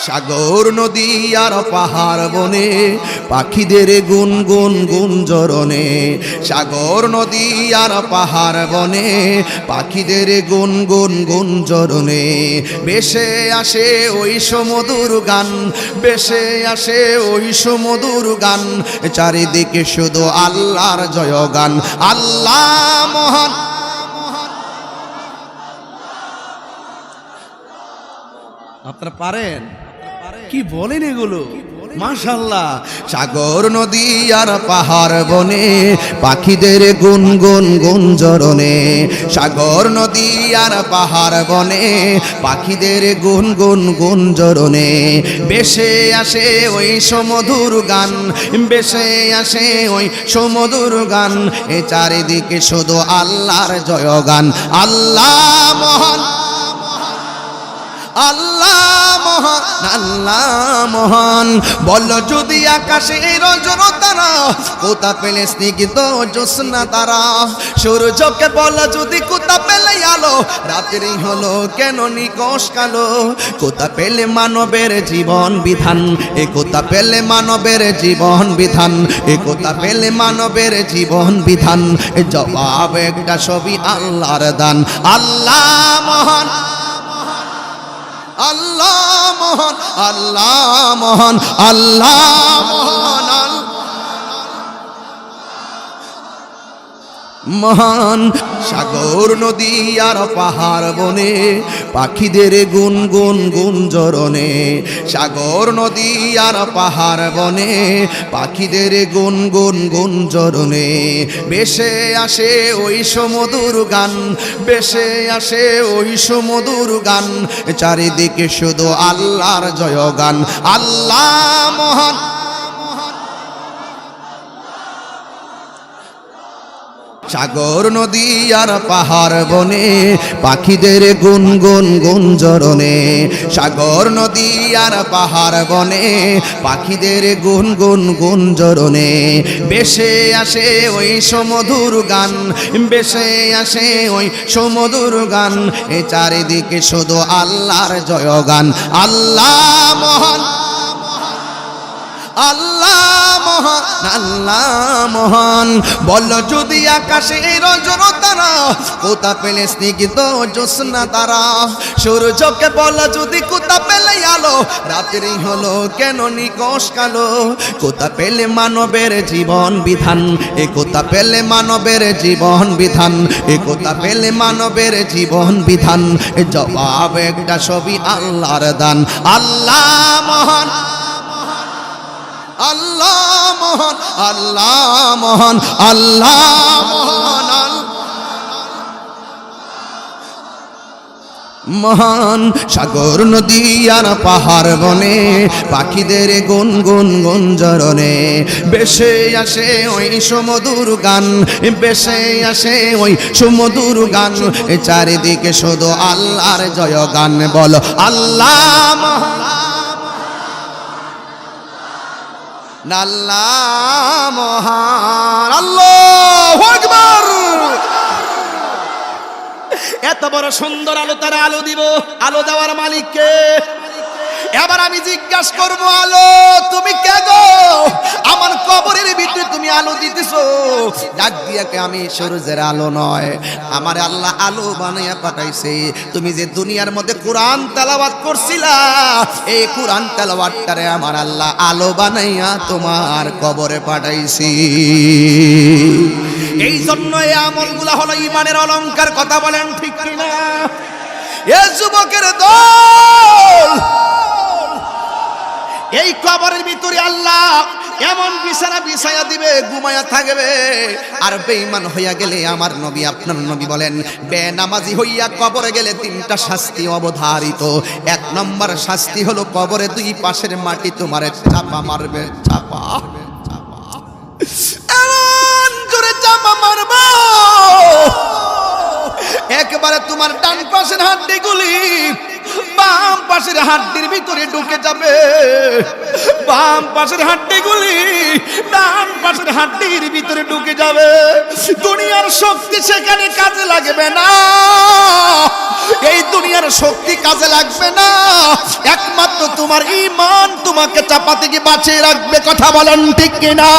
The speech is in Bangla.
সাগর নদী আর পাহাড় বনে পাখিদের গুনগুন গুঞ্জরণে, সাগর নদী আর পাহাড় বনে পাখিদের গুনগুন গুঞ্জরণে, ভেসে আসে ওই সমুদর গান, ভেসে আসে ওই সমুদর গান, চারিদিকে শুধু আল্লাহর জয়গান। আল্লাহ মহান, আপনারা পারেন? কি বলেন এগুলো? মাশাআল্লাহ। সাগর নদী আর পাহাড় বনে পাখিদের গুনগুন গুঞ্জরণে, সাগর নদী আর পাহাড় বনে পাখিদের গুনগুন গুঞ্জরণে, ভেসে আসে ওই সমুদর গান, ভেসে আসে ওই সমুদর গান, এ চারিদিকে শুধু আল্লাহর জয়গান। আল্লাহ মহান, আল্লাহ মহান, আল্লাহ মহান। বল যদি আকাশের রজনীতারা কোথা পেলে স্নিগ্ধ জ্যোৎস্না তারা, সূর্যকে বল যদি কোথা পেলে আলো, রাত্রি হলো কেন নিকশ কালো, কোথা পেলে মানবের জীবন বিধান, এ কোথা পেলে মানবের জীবন বিধান, এ কোথা পেলে মানবের জীবন বিধান, এ জবাব একটা সবই আল্লাহর দান। আল্লাহ মহান, আল্লাহ মহান, আল্লাহ মহান, আল্লাহ মহান, মহান। সাগর নদী আর পাহাড় বনে পাখিদের গুনগুন গুঞ্জরণে, সাগর নদী আর পাহাড় বনে পাখিদের গুনগুন গুঞ্জরণে, ভেসে আসে ওই সমুদর গান, ভেসে আসে ওই সমুদর গান, চারিদিকে শুধু আল্লাহর জয়গান। আল্লাহ মহান, সাগর নদী আর পাহাড় বনে পাখিদের গুনগুন গুঞ্জরণে, সাগর নদী আর পাহাড় বনে পাখিদের গুনগুন গুঞ্জরণে, ভেসে আসে ওই সমুদর গান, ভেসে আসে ওই সমুদর গান, এ চারিদিকে শুধু আল্লাহর জয়গান। আল্লাহ মহান, আল্লাহ মহান, আল্লাহ মহান। বল যদি আকাশের রজনীতারা কোথা পেলে স্নিগ্ধ জ্যোৎস্না তারা, সূর্যকে বল যদি কোথা পেলে আলো, রাত্রি হলো কেন নিকশ কালো, কোথা পেলে মানবের জীবন বিধান, এ কোথা পেলে মানবের জীবন বিধান, এ কোথা পেলে মানবের জীবন বিধান, এ জবাব একটা সবই আল্লাহর দান। আল্লাহ মহান, আল্লাহ মহান, আল্লাহ মহান, আল্লাহ মহান, মহান। সাগর নদী আর পাহাড় বনে পাখিদের গুনগুন গুঞ্জরণে, ভেসে আসে ওই সমুদর গান, ভেসে আসে ওই সমুদর গান, চারিদিকে শুধু আল্লাহর জয়গান। বল আল্লাহ মহান, আল্লাহ মহান, আল্লাহু আকবার। এত বড় সুন্দর আলো তারা আলো দিব, আলো দেওয়ার মালিক কে? এবার আমি জিজ্ঞাসা করবো, আলো তুমি কে গো? আমার কবরের ভিতরে তুমি আলো দিতেছো, ডাক দিয়াকে আমি সূর্যের আলো নয়, আমার আল্লাহ আলো বানাইয়া পাঠাইছে। তুমি যে দুনিয়ার মধ্যে কোরআন তেলাওয়াত করছিলা, এই কোরআন তেলাওয়াতটারে আমার আল্লাহ আলো বানাইয়া তোমার কবরে পাঠাইছি। এই জন্য এই আমলগুলা হলো ঈমানের অলংকার। কথা বলেন ঠিক কিনা? এ যুবকের দল, এই কবরের ভিতরে আল্লাহ এমন বিছানা বিছায়া দিবে, ঘুমায়া থাকবে। আর বেঈমান হইয়া গেলে আমার নবী, আপনার নবী বলেন, বেনামাজি হইয়া কবরে গেলে তিনটা শাস্তি অবধারিত। এক নম্বর শাস্তি হলো কবরে দুই পাশের মাটি তোমারে চাপা মারবে, চাপা এমন জোরে চাপা মারবে, একবারে তোমার ডান পাশের হাড্ডিগুলি বাম পাশের হাড্ডির ভিতরে ঢুকে যাবে, বাম পাশের হাড্ডিগুলি ডান পাশের হাড্ডির ভিতরে ঢুকে যাবে। দুনিয়ার শক্তি সেখানে কাজে লাগবে না, এই দুনিয়ার শক্তি কাজে লাগবে না, একমাত্র তোমার ঈমান তোমাকে চাপা থেকে বাঁচিয়ে রাখবে। কথা বলেন ঠিক কিনা?